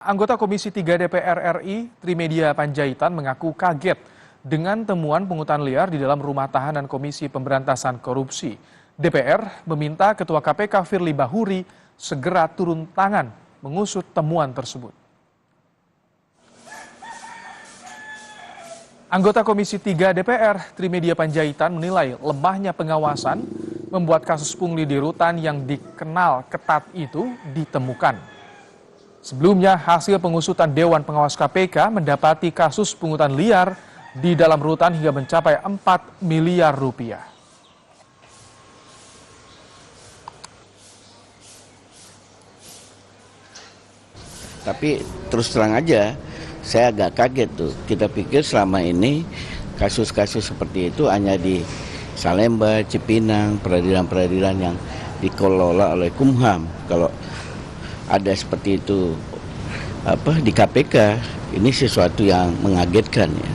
Anggota Komisi 3 DPR RI, Trimedia Panjaitan mengaku kaget dengan temuan pungutan liar di dalam rumah tahanan Komisi Pemberantasan Korupsi. DPR meminta Ketua KPK Firly Bahuri segera turun tangan mengusut temuan tersebut. Anggota Komisi 3 DPR, Trimedia Panjaitan menilai lemahnya pengawasan membuat kasus pungli di rutan yang dikenal ketat itu ditemukan. Sebelumnya, hasil pengusutan Dewan Pengawas KPK mendapati kasus pungutan liar di dalam rutan hingga mencapai 4 miliar rupiah. Tapi terus terang aja, saya agak kaget tuh. Kita pikir selama ini kasus-kasus seperti itu hanya di Salemba, Cipinang, peradilan-peradilan yang dikelola oleh Kumham. Kalau ada seperti itu di KPK, ini sesuatu yang mengagetkan ya.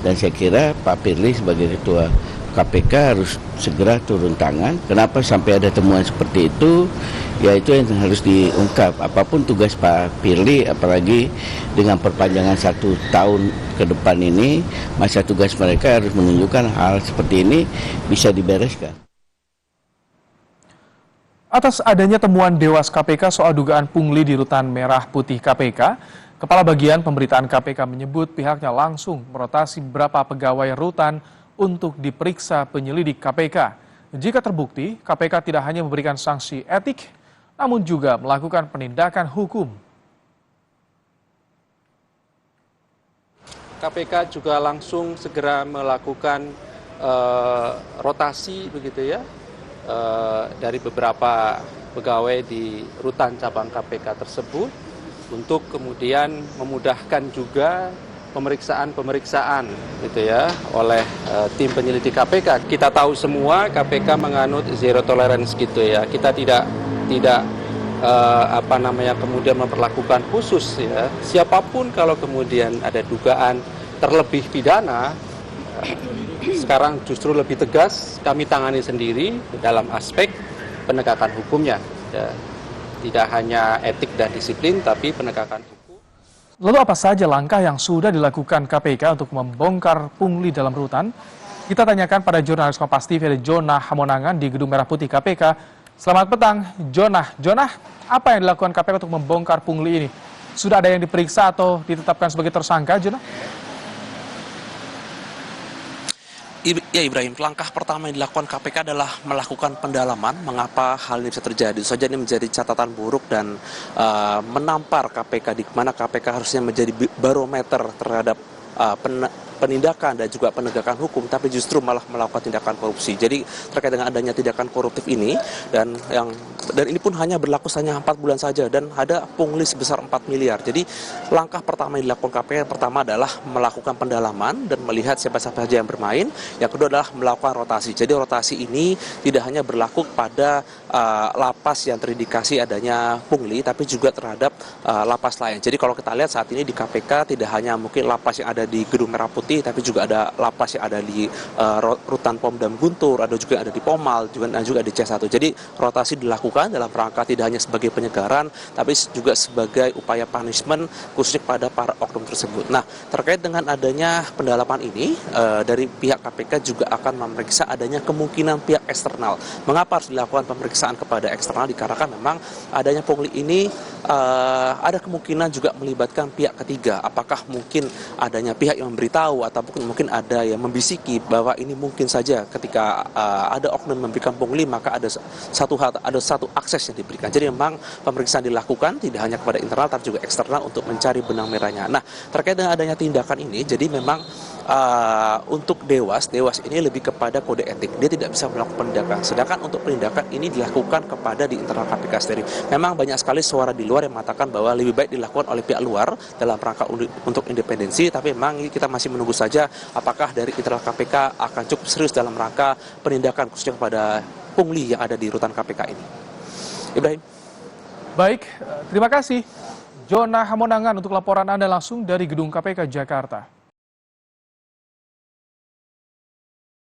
Dan saya kira Pak Firly sebagai Ketua KPK harus segera turun tangan. Kenapa sampai ada temuan seperti itu? Ya itu yang harus diungkap. Apapun tugas Pak Firly, apalagi dengan perpanjangan 1 tahun ke depan ini, masa tugas mereka harus menunjukkan hal seperti ini bisa dibereskan. Atas adanya temuan Dewas KPK soal dugaan pungli di Rutan Merah Putih KPK, Kepala Bagian Pemberitaan KPK menyebut pihaknya langsung merotasi beberapa pegawai rutan untuk diperiksa penyelidik KPK. Jika terbukti, KPK tidak hanya memberikan sanksi etik, namun juga melakukan penindakan hukum. KPK juga langsung segera melakukan rotasi begitu ya. Dari beberapa pegawai di rutan cabang KPK tersebut untuk kemudian memudahkan juga pemeriksaan gitu ya oleh tim penyelidik KPK. Kita tahu semua KPK menganut zero tolerance gitu ya. Kita tidak kemudian memperlakukan khusus ya. Siapapun kalau kemudian ada dugaan terlebih pidana, sekarang justru lebih tegas kami tangani sendiri dalam aspek penegakan hukumnya. Ya, tidak hanya etik dan disiplin, tapi penegakan hukum. Lalu apa saja langkah yang sudah dilakukan KPK untuk membongkar pungli dalam rutan? Kita tanyakan pada jurnalis Kompas TV ada Jonah Hamonangan di Gedung Merah Putih KPK. Selamat petang, Jonah. Jonah, apa yang dilakukan KPK untuk membongkar pungli ini? Sudah ada yang diperiksa atau ditetapkan sebagai tersangka, Jonah? Ya Ibrahim, langkah pertama yang dilakukan KPK adalah melakukan pendalaman mengapa hal ini bisa terjadi. Tentu saja ini menjadi catatan buruk dan menampar KPK di mana KPK harusnya menjadi barometer terhadap penindakan dan juga penegakan hukum, tapi justru malah melakukan tindakan korupsi. Jadi terkait dengan adanya tindakan koruptif ini dan ini pun hanya berlaku hanya 4 bulan saja dan ada pungli sebesar 4 miliar. Jadi langkah pertama yang dilakukan KPK yang pertama adalah melakukan pendalaman dan melihat siapa saja yang bermain. Yang kedua adalah melakukan rotasi. Jadi rotasi ini tidak hanya berlaku pada lapas yang terindikasi adanya pungli, tapi juga terhadap lapas lain. Jadi kalau kita lihat saat ini di KPK tidak hanya mungkin lapas yang ada di Gedung Merah Putih, tapi juga ada lapas yang ada di rutan Pomdam Guntur, ada juga yang ada di Pomal, dan juga di C1. Jadi rotasi dilakukan dalam rangka tidak hanya sebagai penyegaran, tapi juga sebagai upaya punishment khususnya pada para oknum tersebut. Nah, terkait dengan adanya pendalaman ini, dari pihak KPK juga akan memeriksa adanya kemungkinan pihak eksternal. Mengapa harus dilakukan pemeriksaan kepada eksternal? Dikarenakan memang adanya pungli ini ada kemungkinan juga melibatkan pihak ketiga. Apakah mungkin adanya pihak yang memberitahu atau mungkin ada yang membisiki bahwa ini mungkin saja ketika ada oknum memberikan pungli maka ada satu akses yang diberikan. Jadi memang pemeriksaan dilakukan tidak hanya kepada internal tapi juga eksternal untuk mencari benang merahnya. Nah, terkait dengan adanya tindakan ini, jadi memang untuk Dewas ini lebih kepada kode etik. Dia tidak bisa melakukan penindakan. Sedangkan untuk penindakan ini dilakukan kepada di internal KPK sendiri. Memang banyak sekali suara di luar yang mengatakan bahwa lebih baik dilakukan oleh pihak luar dalam rangka untuk independensi, tapi memang kita masih menunggu saja apakah dari internal KPK akan cukup serius dalam rangka penindakan khususnya kepada pungli yang ada di rutan KPK ini. Ibrahim. Baik, terima kasih Jonah Hamonangan untuk laporan Anda langsung dari Gedung KPK Jakarta.